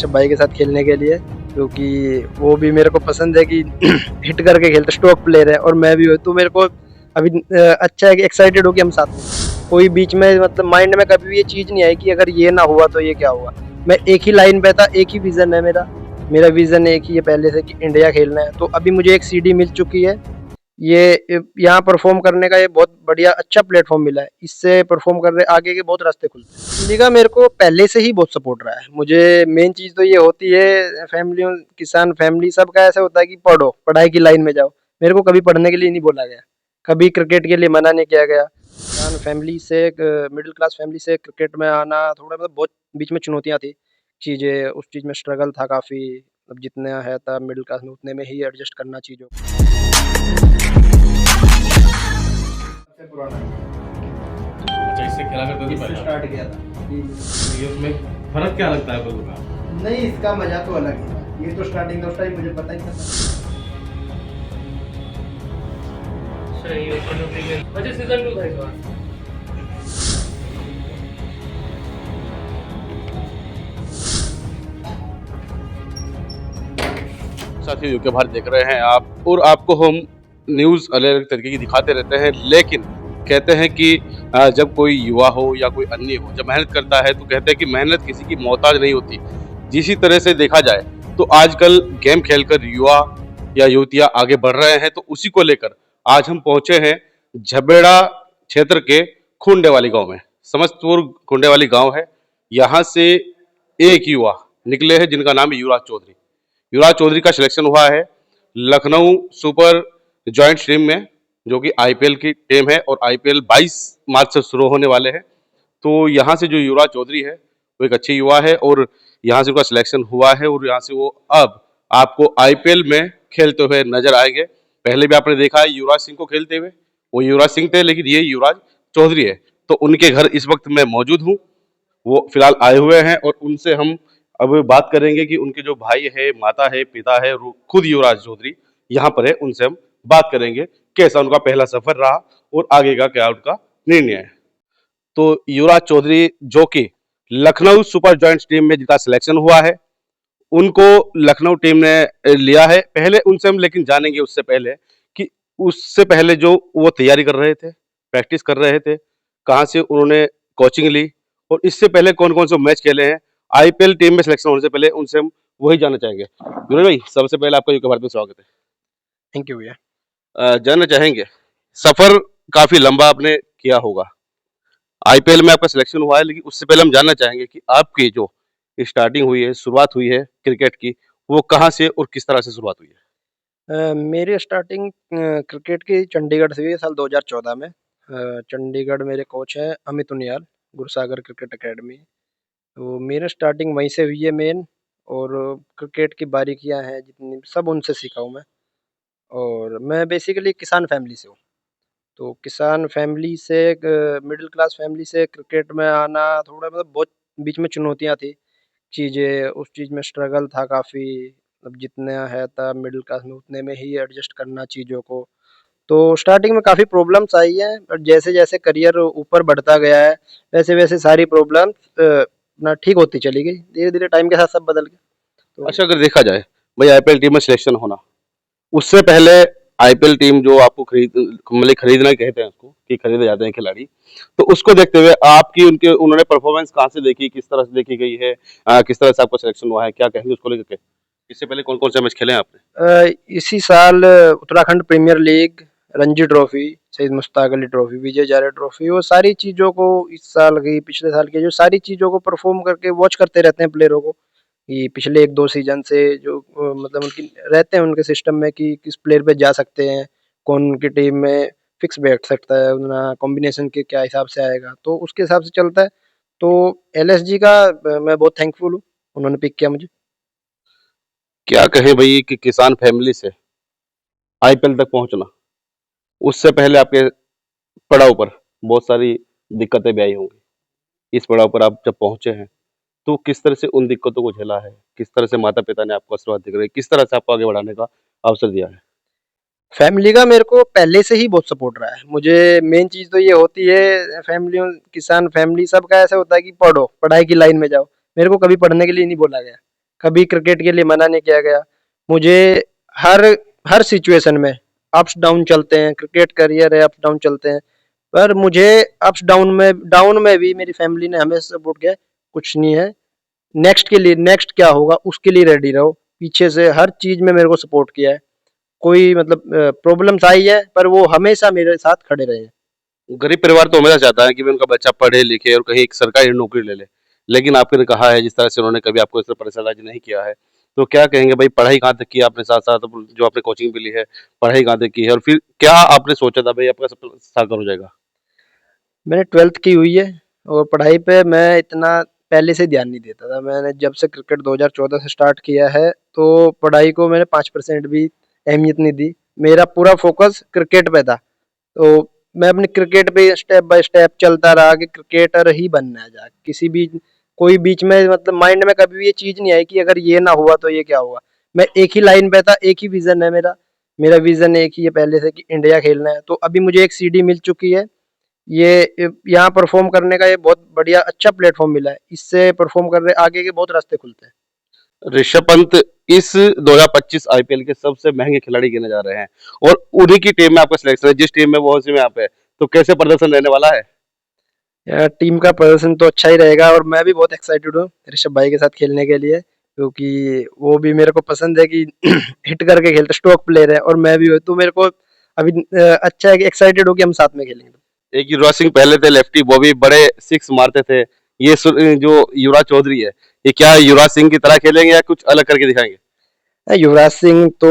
कश्यप भाई के साथ खेलने के लिए, क्योंकि वो भी मेरे को पसंद है कि हिट करके खेलते, स्ट्रोक प्लेयर है और मैं भी हूँ, तो मेरे को अभी अच्छा है कि एक्साइटेड हो कि हम साथ में। कोई बीच में मतलब माइंड में कभी भी ये चीज़ नहीं आई कि अगर ये ना हुआ तो ये क्या हुआ। मैं एक ही लाइन पे था, एक ही विज़न है मेरा। मेरा विज़न एक ही है पहले से कि इंडिया खेलना है। तो अभी मुझे एक सीडी मिल चुकी है। ये यहाँ परफॉर्म करने का ये बहुत बढ़िया अच्छा प्लेटफॉर्म मिला है। इससे परफॉर्म कर रहे आगे के बहुत रास्ते खुलते हैं। इंडिया का मेरे को पहले से ही बहुत सपोर्ट रहा है। मुझे मेन चीज़ तो ये होती है, फैमिली किसान फैमिली सबका ऐसा होता है कि पढ़ो, पढ़ाई की लाइन में जाओ। मेरे को कभी पढ़ने के लिए नहीं बोला गया, कभी क्रिकेट के लिए मना नहीं किया गया। किसान फैमिली से मिडिल क्लास फैमिली से क्रिकेट में आना थोड़ा मतलब बहुत बीच में चुनौतियाँ थी। चीज़ें उस चीज़ में स्ट्रगल था काफ़ी। अब जितना है था मिडिल क्लास में उतने में ही एडजस्ट करना चीज़ों को। सबसे पुराना अच्छा, इससे खेला करते थे इससे पहले? स्टार्ट किया था। ये उसमें फर्क क्या लगता है दोनों का? नहीं, इसका मजा तो अलग ही था। ये तो स्टार्टिंग उस टाइम मुझे पता ही था। सही है, अच्छा सीजन 2 था इस बार। साथियों, यूके भारत देख रहे हैं आप, और आपको हम न्यूज़ अलग अलग तरीके की दिखाते रहते हैं, लेकिन कहते हैं कि जब कोई युवा हो या कोई अन्य हो, जब मेहनत करता है तो कहते हैं कि मेहनत किसी की मोहताज नहीं होती। जिसी तरह से देखा जाए तो आजकल गेम खेलकर युवा या युवतियां आगे बढ़ रहे हैं, तो उसी को लेकर आज हम पहुंचे हैं झबेड़ा क्षेत्र के खुंडेवाली गांव में। समस्तपुर खुंडेवाली गांव है। यहाँ से एक युवा निकले हैं जिनका नाम है युवराज चौधरी। युवराज चौधरी का सिलेक्शन हुआ है लखनऊ सुपर जॉइंट स्ट्रीम में, जो कि आईपीएल की टीम है, और आईपीएल 22 मार्च से शुरू होने वाले हैं। तो यहाँ से जो युवराज चौधरी है वो एक अच्छे युवा है, और यहाँ से उनका सिलेक्शन हुआ है, और यहाँ से वो अब आपको आईपीएल में खेलते हुए नजर आएंगे। पहले भी आपने देखा है युवराज सिंह को खेलते हुए, वो युवराज सिंह थे, लेकिन ये युवराज चौधरी है। तो उनके घर इस वक्त मैं मौजूद हूँ, वो फिलहाल आए हुए हैं, और उनसे हम अब बात करेंगे कि उनके जो भाई है, माता है, पिता है, खुद युवराज चौधरी यहाँ पर है, उनसे हम बात करेंगे कैसा उनका पहला सफर रहा और आगे का क्या उनका निर्णय है। तो युवराज चौधरी जो कि लखनऊ सुपर जॉइंट टीम में जिनका सिलेक्शन हुआ है, उनको लखनऊ टीम ने लिया है। पहले उनसे हम लेकिन जानेंगे उससे पहले कि उससे पहले जो वो तैयारी कर रहे थे, प्रैक्टिस कर रहे थे, कहाँ से उन्होंने कोचिंग ली, और इससे पहले कौन कौन से मैच खेले हैं, आईपीएल टीम में सिलेक्शन होने से पहले उनसे हम वही जानना चाहेंगे। युवराज भाई, सबसे पहले आपका यूके भारत में स्वागत है। थैंक यू भैया। जानना चाहेंगे, सफर काफी लंबा आपने किया होगा, आईपीएल में आपका सिलेक्शन हुआ है, लेकिन उससे पहले हम जानना चाहेंगे कि आपकी जो स्टार्टिंग हुई है, शुरुआत हुई है क्रिकेट की, वो कहाँ से और किस तरह से शुरुआत हुई है? मेरी स्टार्टिंग क्रिकेट की चंडीगढ़ से हुई है साल 2014 में। चंडीगढ़ मेरे कोच हैं अमित उनियाल, गुरसागर क्रिकेट एकेडमी। तो मेरा स्टार्टिंग वहीं से हुई है मेन, और क्रिकेट की बारीकियां हैं जितनी सब उनसे सीखा हूँ मैं। और मैं बेसिकली किसान फैमिली से हूँ। तो किसान फैमिली से मिडिल क्लास फैमिली से क्रिकेट में आना थोड़ा मतलब बहुत बीच में चुनौतियाँ थी। चीज़ें उस चीज़ में स्ट्रगल था काफ़ी। अब जितना है था मिडिल क्लास में उतने में ही एडजस्ट करना चीज़ों को। तो स्टार्टिंग में काफ़ी प्रॉब्लम्स आई हैं, और जैसे-जैसे करियर ऊपर बढ़ता गया है, वैसे-वैसे सारी प्रॉब्लम्स ना ठीक होती चली गई। धीरे-धीरे टाइम के साथ सब बदल गया। तो अच्छा, अगर देखा जाए भाई, आईपीएल टीम में सिलेक्शन होना, उससे पहले आईपीएल टीम जो आपको मतलब खरीदना कहते हैं उसको, कि खरीदे जाते हैं खिलाड़ी, तो उसको देखते हुए आपकी उनके उन्होंने परफॉर्मेंस कहाँ से देखी, किस तरह से देखी गई है, किस तरह से आपका सिलेक्शन हुआ है, क्या कहेंगे उसको लेकर के? इससे पहले कौन कौन से मैच खेले हैं आपने? इसी साल Uttarakhand premier league, Ranji trophy, Syed Mushtaq Ali trophy, Vijay Hazare trophy, वो सारी चीज़ों को इस साल की पिछले साल की जो सारी चीज़ों को परफॉर्म करके वॉच करते रहते हैं प्लेयरों को, कि पिछले 1-2 सीज़न से जो मतलब उनकी रहते हैं उनके सिस्टम में कि किस प्लेयर पे जा सकते हैं, कौन उनकी टीम में फिक्स बैठ सकता है, उनका कॉम्बिनेशन के क्या हिसाब से आएगा, तो उसके हिसाब से चलता है। तो एलएसजी का मैं बहुत थैंकफुल हूँ, उन्होंने पिक किया मुझे। क्या कहें भाई कि किसान फैमिली से आईपीएल तक पहुंचना, उससे पहले आपके पड़ाव पर बहुत सारी दिक्कतें भी आई होंगी। इस पड़ाव पर आप जब पहुंचे हैं, तो किस तरह से उन दिक्कतों को झेला है? किस तरह से माता-पिता ने आपको आशीर्वाद दिए, किस तरह से आपको आगे बढ़ाने का अवसर दिया है? फैमिली का मेरे को पहले से ही बहुत सपोर्ट रहा है। मुझे मेन चीज़ तो ये होती है, फैमिली किसान फैमिली सबका ऐसा होता है कि पढ़ो, पढ़ाई की लाइन में जाओ। मेरे को कभी पढ़ने के लिए नहीं बोला गया, कभी क्रिकेट के लिए मना नहीं किया गया। मुझे हर हर सिचुएशन में अप्स डाउन चलते हैं, क्रिकेट करियर है, अप्स डाउन चलते हैं, पर मुझे अप्स डाउन में भी मेरी फैमिली ने हमेशा सपोर्ट किया है, कुछ नहीं है, नेक्स्ट के लिए, नेक्स्ट क्या होगा उसके लिए रेडी रहो। पीछे से हर चीज में मेरे को सपोर्ट किया है। कोई मतलब प्रॉब्लम्स आई है पर वो हमेशा मेरे साथ खड़े रहे हैं। गरीब परिवार तो हमेशा चाहता है कि भी उनका बच्चा पढ़े लिखे और कहीं एक सरकारी नौकरी ले ले, लेकिन आपने कहा है जिस तरह से उन्होंने कभी आपको इस तरह प्रेशराइज नहीं किया है, तो क्या कहेंगे भाई, पढ़ाई कहाँ तक की है आपने, साथ साथ जो आपने कोचिंग भी ली है, पढ़ाई कहाँ तक की है, और फिर क्या आपने सोचा था भाई आपका सब साकार हो जाएगा? मैंने 12th की हुई है और पढ़ाई पे मैं इतना पहले से ध्यान नहीं देता था। मैंने जब से क्रिकेट 2014 से स्टार्ट किया है तो पढ़ाई को मैंने 5% भी अहमियत नहीं दी। मेरा पूरा फोकस क्रिकेट पे था। तो मैं अपने क्रिकेट पे स्टेप बाय स्टेप चलता रहा कि क्रिकेटर ही बनना है। जा किसी भी कोई बीच में मतलब माइंड में कभी भी ये चीज नहीं आई कि अगर ये ना हुआ तो ये क्या होगा। मैं एक ही लाइन पे था, एक ही विजन है मेरा। मेरा विजन एक ही है पहले से कि इंडिया खेलना है। तो अभी मुझे एक सीडी मिल चुकी है। ये यहाँ परफॉर्म करने का ये बहुत बढ़िया अच्छा प्लेटफॉर्म मिला है। इससे परफॉर्म कर रहे आगे के बहुत रास्ते खुलते हैं। ऋषभ पंत इस 2025 आईपीएल के सबसे महंगे खिलाड़ी गिने जा रहे हैं, और उन्हीं की टीम में आपका सिलेक्शन है, जिस टीम में वो उसी में आप है, तो कैसे प्रदर्शन रहने वाला है? यार टीम का प्रदर्शन तो अच्छा ही रहेगा और मैं भी बहुत एक्साइटेड हूँ ऋषभ भाई के साथ खेलने के लिए, क्योंकि वो भी मेरे को पसंद है कि हिट करके खेलते, स्ट्रोक प्लेयर है और मैं भी हूँ, तो मेरे को अभी अच्छा है कि एक्साइटेड हो कि हम साथ में खेलेंगे। एक युवराज सिंह पहले थे लेफ्टी, वो भी बड़े सिक्स मारते थे। ये जो युवराज चौधरी है, ये क्या युवराज सिंह की तरह खेलेंगे या कुछ अलग करके दिखाएंगे? युवराज सिंह तो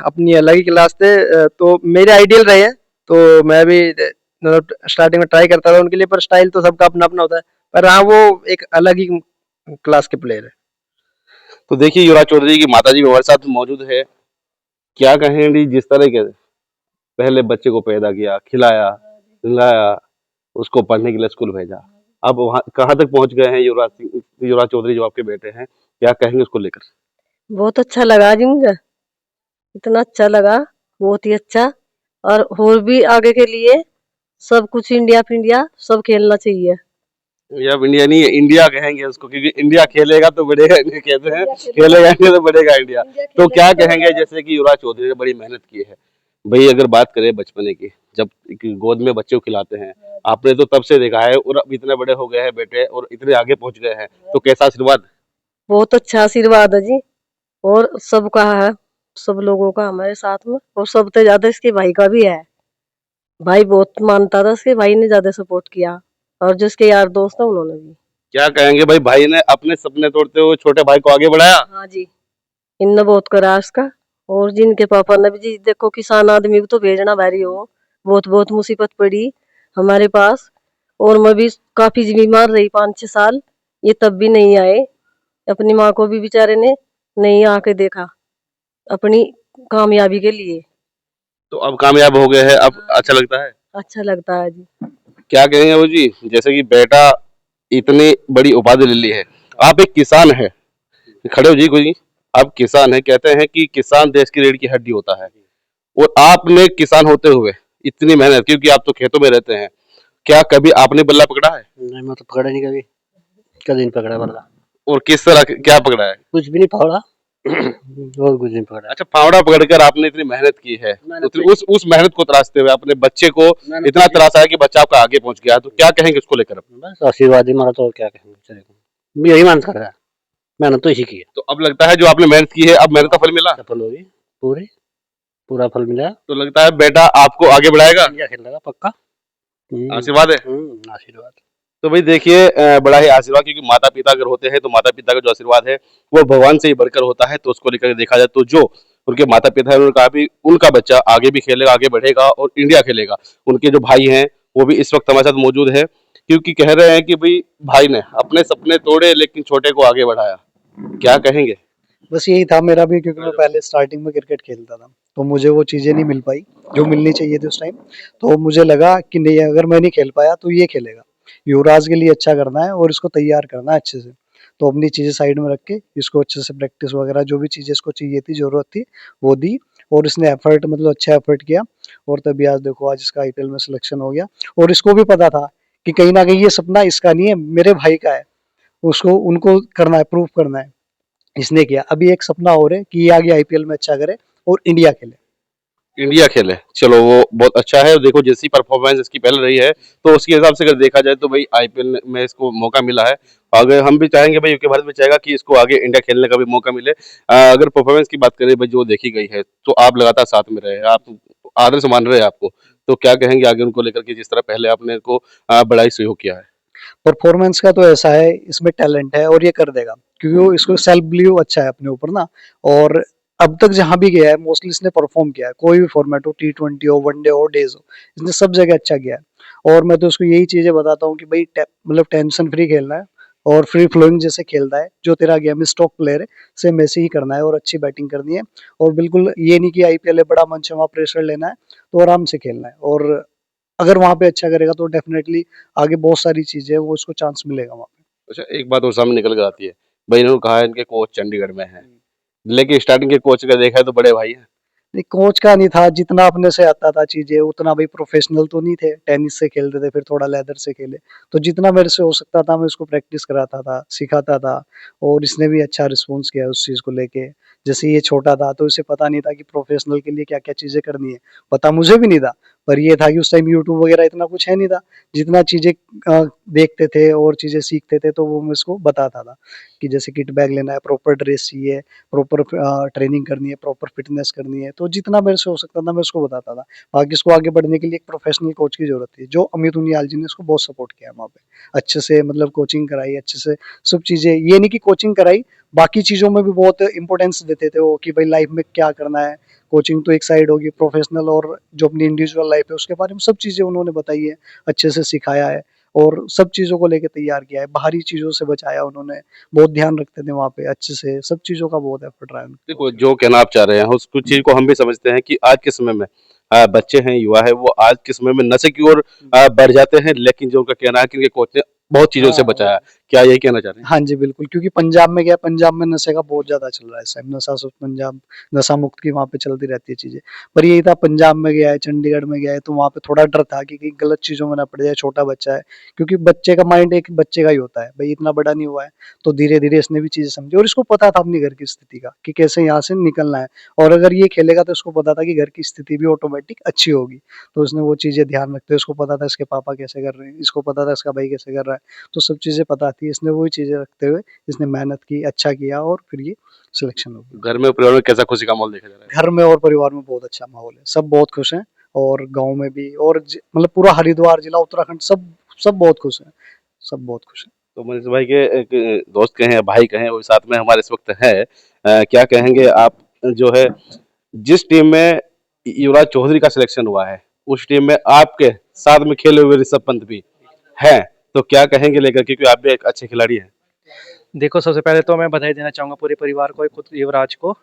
अपनी अलग ही क्लास थे, तो मेरे आइडियल रहे हैं। तो मैं भी मतलब स्टार्टिंग में ट्राई करता था उनके लिए, पर स्टाइल तो सबका अपना अपना होता है। पर हाँ, वो एक अलग ही क्लास के प्लेयर है। तो देखिए, युवराज चौधरी की माता जी भी हमारे साथ मौजूद है। क्या कहेंगी, जिस तरह के पहले बच्चे को पैदा किया, खिलाया, पिलाया, उसको पढ़ने के लिए स्कूल भेजा, अब वहाँ कहाँ तक पहुंच गए हैं युवराज चौधरी जो आपके बेटे हैं, क्या कहेंगे उसको लेकर? बहुत अच्छा लगा जी मुझे, इतना अच्छा लगा, बहुत ही अच्छा। और भी आगे के लिए सब कुछ इंडिया फिंडिया सब खेलना चाहिए। या इंडिया नहीं है, इंडिया कहेंगे उसको, क्योंकि इंडिया खेलेगा तो बढ़ेगा, इंडिया कहते हैं, खेलेगा इंडिया तो बढ़ेगा इंडिया। तो क्या कहेंगे, जैसे कि युवराज चौधरी ने बड़ी मेहनत की है भाई, अगर बात करें बचपने की, जब एक गोद में बच्चे को खिलाते हैं, आपने तो तब से देखा है और अब इतने बड़े हो गए हैं बेटे और इतने आगे पहुंच गए हैं, तो कैसा आशीर्वाद? बहुत अच्छा आशीर्वाद है जी। और सबका है, सब लोगों का हमारे साथ में, और सबसे ज्यादा इसके भाई का भी है। भाई बहुत मानता था, इसके भाई ने ज्यादा सपोर्ट किया, और जो इसके यार दोस्त है उन्होंने भी। क्या कहेंगे भाई, भाई ने अपने सपने तोड़ते हुए छोटे भाई को आगे बढ़ाया? हाँ जी, इनने बहुत करा इसका। और जिनके पापा ने भी जी, देखो किसान आदमी को तो भेजना भारी हो, बहुत बहुत मुसीबत पड़ी हमारे पास। और मैं भी काफी बीमार रही 5-6 साल, ये तब भी नहीं आए। अपनी माँ को भी बेचारे ने नहीं आके देखा अपनी कामयाबी के लिए। तो अब कामयाब हो गए हैं, अब अच्छा लगता है? अच्छा लगता है जी। क्या कहेंगे वो जी, जैसे कि बेटा इतनी बड़ी उपाधि ले ली है, आप एक किसान है, खड़े हो जी कोई जी, आप किसान है, कहते हैं कि किसान देश की रीढ़ की हड्डी होता है, और आपने किसान होते हुए इतनी मेहनत, क्योंकि आप तो खेतों में रहते हैं, क्या कभी आपने बल्ला पकड़ा है? नहीं, मैं तो पकड़ा नहीं कभी, कभी नहीं पकड़ा बल्ला। और किस तरह क्या पकड़ा है? कुछ भी नहीं पकड़ा। और कुछ नहीं पकड़ा। अच्छा, फावड़ा पकड़कर आपने इतनी मेहनत की है, तो उस मेहनत को तराशते हुए अपने बच्चे को इतना तराशा है कि बच्चा आपका आगे पहुंच गया, तो क्या कहेंगे उसको लेकर? बस आशीर्वाद ही मारा, तो और क्या कहेंगे बेचारे को। यही मेहनत कर रहा है, मेहनत तो इसी की है। तो अब लगता है जो आपने मेहनत की है, अब मेहनत का फल मिला, सफल होगी, पूरा फल मिला। तो लगता है बेटा आपको आगे बढ़ाएगा, इंडिया खेल रहा पक्का। आशीर्वाद है। आशीर्वाद। तो भाई देखिए, बड़ा ही आशीर्वाद, क्योंकि माता पिता अगर होते हैं तो माता पिता का जो आशीर्वाद है वो भगवान से ही बढ़कर होता है। तो उसको लेकर देखा जाए तो जो उनके माता पिता है, उन्होंने कहा भी उनका बच्चा आगे भी खेलेगा, आगे बढ़ेगा और इंडिया खेलेगा। उनके जो भाई हैं वो भी इस वक्त हमारे साथ मौजूद है, क्योंकि कह रहे हैं कि भाई भाई ने अपने सपने तोड़े लेकिन छोटे को आगे बढ़ाया। क्या कहेंगे? बस यही था मेरा भी, क्योंकि मैं पहले स्टार्टिंग में क्रिकेट खेलता था तो मुझे वो चीज़ें नहीं मिल पाई जो मिलनी चाहिए थी उस टाइम। तो मुझे लगा कि नहीं, अगर मैं नहीं खेल पाया तो ये खेलेगा, युवराज के लिए अच्छा करना है और इसको तैयार करना है अच्छे से। तो अपनी चीज़ें साइड में रख के इसको अच्छे से प्रैक्टिस वगैरह जो भी चीज़ें इसको चाहिए थी, ज़रूरत थी, वो दी। और इसने एफर्ट मतलब अच्छा एफर्ट किया, और तभी आज देखो, आज इसका आईपीएल में सिलेक्शन हो गया। और इसको भी पता था कि कहीं ना कहीं ये सपना इसका नहीं है, मेरे भाई का है, उसको उनको करना है, प्रूव करना है। इसने किया। अभी एक सपना और है कि ये आगे आईपीएल में अच्छा करे और इंडिया खेले। इंडिया खेले, चलो वो बहुत अच्छा है। देखो जैसी परफॉर्मेंस इसकी पहले रही है तो उसके हिसाब से अगर देखा जाए तो भाई आईपीएल में इसको मौका मिला है। अगर हम भी चाहेंगे भाई, यूके भारत भी चाहेगा कि इसको आगे इंडिया खेलने का भी मौका मिले। अगर परफॉर्मेंस की बात करें भाई जो देखी गई है, तो आप लगातार साथ में रहे, आप आदर से मान रहे हैं आपको, तो क्या कहेंगे आगे उनको लेकर के, जिस तरह पहले आपने इनको बड़ा ही सहयोग किया है? परफॉर्मेंस का तो ऐसा है, इसमें टैलेंट है और ये कर देगा, क्योंकि वो इसको सेल्फ बिलीव अच्छा है अपने ऊपर ना। और अब तक जहां भी गया है मोस्टली इसने परफॉर्म किया है, कोई भी फॉर्मेट हो, T20 हो, वनडे हो, डेज हो, इसने सब जगह अच्छा किया है। और मैं तो उसको यही चीजें बताता हूँ कि भाई मतलब टेंशन फ्री खेलना है और फ्री फ्लोइंग जैसे खेलता है, जो तेरा गेम में स्टॉक प्लेयर है सेम ऐसे ही करना है और अच्छी बैटिंग करनी है। और बिल्कुल ये नहीं कि आईपीएल है बड़ा मंच है वहाँ प्रेशर लेना है, तो आराम से खेलना है। और अगर वहाँ पे अच्छा करेगा तो डेफिनेटली आगे बहुत सारी चीजें वो इसको चांस मिलेगा वहाँ पे। अच्छा, एक बात और सामने निकल कर आती है, भाई इन्होंने कहा है इनके कोच चंडीगढ़ में हैं, लेकिन स्टार्टिंग के कोच का देखा है तो बड़े भाई हैं। नहीं, कोच का नहीं था, जितना अपने से आता था चीजें उतना, भाई प्रोफेशनल तो नहीं थे, टेनिस से खेलते थे फिर थोड़ा लेदर से खेले, तो जितना मेरे से हो सकता था मैं उसको प्रैक्टिस कराता था, सिखाता था। और इसने भी अच्छा रिस्पॉन्स किया उस चीज को लेके। जैसे ये छोटा था तो इसे पता नहीं था कि प्रोफेशनल के लिए क्या क्या चीजें करनी है, पता मुझे भी नहीं था। पर ये था कि उस टाइम यूट्यूब वगैरह इतना कुछ है नहीं था, जितना चीजें देखते थे और चीजें सीखते थे तो वो मैं इसको बताता था कि जैसे किट बैग लेना है, प्रॉपर ड्रेस चाहिए, प्रॉपर ट्रेनिंग करनी है, प्रॉपर फिटनेस करनी है, तो जितना मेरे से हो सकता था मैं उसको बताता था। बाकी इसको आगे बढ़ने के लिए एक प्रोफेशनल कोच की जरूरत थी, जो अमित उनियाल जी ने इसको बहुत सपोर्ट किया वहाँ पे। अच्छे से मतलब कोचिंग कराई, अच्छे से सब चीजें, ये नहीं कि कोचिंग कराई, बाकी चीजों में भी बहुत इंपॉर्टेंस देते थे वो, कि भाई लाइफ में क्या करना है। कोचिंग तो एक साइड होगी, प्रोफेशनल और जो अपनी इंडिविजुअल लाइफ है उसके बारे में सब चीजें उन्होंने बताई है, अच्छे से सिखाया है और सब चीजों को लेके तैयार किया है, बाहरी चीजों से बचाया उन्होंने। बहुत ध्यान रखते थे वहाँ पे, अच्छे से सब चीज़ों का बहुत एफर्ट रहा है उनकी देखो तरफ से। जो कहना आप चाह रहे हैं उस कुछ चीज को हम भी समझते हैं कि आज के समय में बच्चे हैं, युवा है, वो आज के समय में नशे की ओर बढ़ जाते हैं, लेकिन जो उनका कहना है कि उनके कोच ने बहुत चीजों से हाँ, बचाया, क्या यही कहना चाह रहे हैं? हाँ जी, बिल्कुल, क्योंकि पंजाब में क्या है, पंजाब में नशे का बहुत ज़्यादा चल रहा है इस टाइम, नशा से पंजाब, नशा मुक्त की वहाँ पे चलती रहती है चीज़ें। पर यही था, पंजाब में गया है, चंडीगढ़ में गया है, तो वहाँ पे थोड़ा डर था कि कहीं गलत चीज़ों में ना पड़ जाए, छोटा बच्चा है। क्योंकि बच्चे का माइंड एक बच्चे का ही होता है, भई इतना बड़ा नहीं हुआ है, तो धीरे-धीरे इसने भी चीज़ें समझी और इसको पता था अपने घर की स्थिति का, कि कैसे यहाँ से निकलना है। और अगर ये खेलेगा तो इसको पता था कि घर की स्थिति भी ऑटोमेटिक अच्छी होगी। तो उसने वो चीज़ें ध्यान रखते हुए, उसको पता था इसके पापा कैसे कर रहे हैं, इसको पता था इसका भाई कैसे कर रहा है। तो सब चीज़ें पता थी, इसने वही चीज़ें रखते हुए इसने मेहनत की, अच्छा किया और फिर ये सिलेक्शन हो गया। घर में परिवार में कैसा खुशी का माहौल देखा जा रहा है? घर में और परिवार में बहुत अच्छा माहौल है, सब बहुत खुश हैं। और गाँव में भी और मतलब पूरा हरिद्वार जिला, उत्तराखंड, सब सब बहुत खुश हैं, सब बहुत खुश हैं। तो मनीष भाई के एक दोस्त कहें या भाई कहें, वो साथ में हमारे इस वक्त है, क्या कहेंगे आप, जो है जिस टीम में युवराज चौधरी का सिलेक्शन हुआ है, उस टीम में आपके साथ में खेले हुए ऋषभ पंत भी हैं, तो क्या कहेंगे लेकर, क्योंकि आप भी एक अच्छे खिलाड़ी हैं? देखो, सबसे पहले तो मैं बधाई देना चाहूँगा पूरे परिवार को, खुद युवराज को।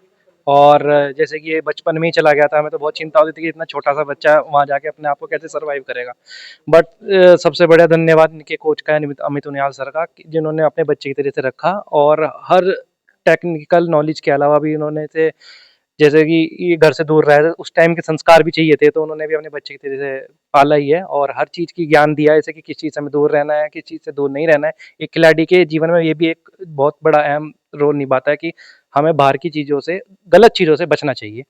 और जैसे कि ये बचपन में ही चला गया था, हमें तो बहुत चिंता होती थी कि इतना छोटा-सा बच्चा वहाँ जाके अपने आप को कैसे सर्वाइव करेगा। बट सबसे बढ़िया धन्यवाद इनके कोच का है, अमित उनियाल सर का, कि जिन्होंने अपने बच्चे की तरह से रखा और हर टेक्निकल नॉलेज के अलावा भी इन्होंने इसे, जैसे कि ये घर से दूर रहे, उस टाइम के संस्कार भी चाहिए थे, तो उन्होंने भी अपने बच्चे की तरह से पाला ही है और हर चीज़ की ज्ञान दिया है, जैसे कि किस चीज़ से हमें दूर रहना है, किस चीज़ से दूर नहीं रहना है। एक खिलाड़ी के जीवन में ये भी एक बहुत बड़ा अहम रोल निभाता है कि हमें बाहर की चीज़ों से, गलत चीज़ों से बचना चाहिए।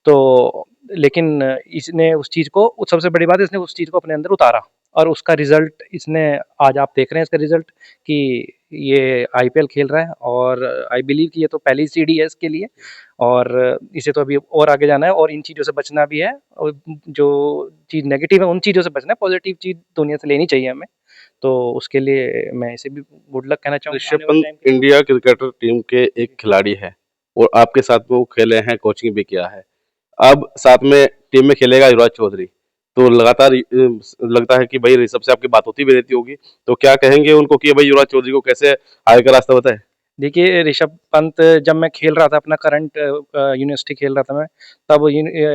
तो लेकिन इसने उस चीज़ को, सबसे बड़ी बात है इसने उस चीज़ को अपने अंदर उतारा और उसका रिज़ल्ट इसने, आज आप देख रहे हैं इसका रिज़ल्ट, कि ये आईपीएल खेल रहा है और आई बिलीव कि ये तो पहली सीढ़ी है इसके लिए और इसे तो अभी और आगे जाना है और इन चीज़ों से बचना भी है और जो चीज़ नेगेटिव है उन चीज़ों से बचना है, पॉजिटिव चीज़ दुनिया से लेनी चाहिए हमें। तो उसके लिए मैं इसे भी गुड लक कहना चाहूँगा ऋषभ आने वाले पंत टाइम के लिए। इंडिया क्रिकेटर टीम के एक खिलाड़ी है और आपके साथ में वो खेले हैं, कोचिंग भी किया है। अब साथ में टीम में खेलेगा युवराज चौधरी, तो लगातार लगता है कि भाई ऋषभ से आपकी बात होती भी रहती होगी, तो क्या कहेंगे उनको कि भाई युवराज चौधरी को कैसे आगे का रास्ता बताएं? देखिए, ऋषभ पंत जब मैं खेल रहा था अपना करंट यूनिवर्सिटी खेल रहा था मैं, तब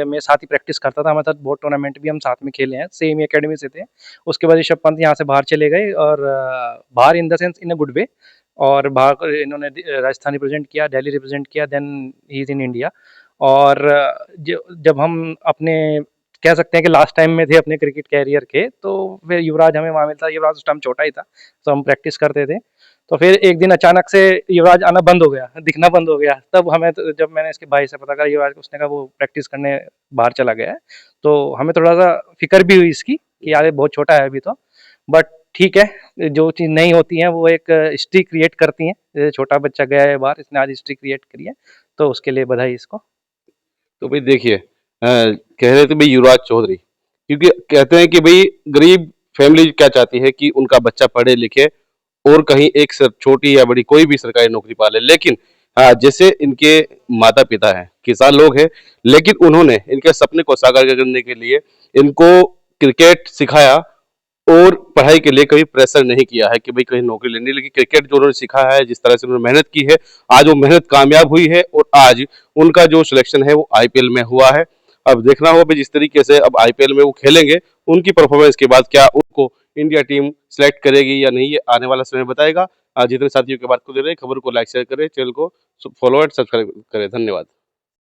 मेरे साथ ही प्रैक्टिस करता था, हमारे साथ बहुत टूर्नामेंट भी हम साथ में खेले हैं, सेम ही अकेडमी से थे। उसके बाद ऋषभ पंत यहाँ से बाहर चले गए और बाहर in the sense in a good way, और बाहर इन्होंने राजस्थान रिप्रेजेंट किया, दिल्ली रिप्रेजेंट किया, then he is in India. और जब हम अपने कह सकते हैं कि लास्ट टाइम में थे अपने क्रिकेट कैरियर के, तो फिर युवराज हमें वहाँ मिलता। युवराज उस टाइम छोटा ही था, तो हम प्रैक्टिस करते थे। तो फिर एक दिन अचानक से युवराज आना बंद हो गया, दिखना बंद हो गया। तब हमें जब मैंने इसके भाई से पता करा युवराज को, उसने कहा वो प्रैक्टिस करने बाहर चला गया है। तो हमें थोड़ा-सा फ़िक्र भी हुई इसकी कि यार ये बहुत छोटा है अभी तो, बट ठीक है, जो चीज़ नहीं होती हैं वो एक हिस्ट्री क्रिएट करती हैं। जैसे छोटा बच्चा गया है बाहर, इसने आज हिस्ट्री क्रिएट करी है, तो उसके लिए बधाई इसको। तो भाई देखिए, कह रहे थे भाई युवराज चौधरी, क्योंकि कहते हैं कि भाई गरीब फैमिली क्या चाहती है कि उनका बच्चा पढ़े लिखे और कहीं एक छोटी या बड़ी कोई भी सरकारी नौकरी पा ले। लेकिन जैसे इनके माता पिता हैं, किसान लोग हैं, लेकिन उन्होंने इनके सपने को साकार करने के लिए इनको क्रिकेट सिखाया और पढ़ाई के लिए कभी प्रेशर नहीं किया है कि भाई कहीं नौकरी लेनी। लेकिन क्रिकेट जो उन्होंने सीखा है, जिस तरह से उन्होंने मेहनत की है, आज वो मेहनत कामयाब हुई है और आज उनका जो सिलेक्शन है वो आईपीएल में हुआ है। अब देखना होगा भाई जिस तरीके से अब आईपीएल में वो खेलेंगे, उनकी परफॉर्मेंस के बाद क्या उनको इंडिया टीम सेलेक्ट करेगी या नहीं, ये आने वाला समय बताएगा। जितने साथियों के बात को दे रहे हैं, खबर को लाइक शेयर करें, चैनल को फॉलो एंड सब्सक्राइब करें। धन्यवाद।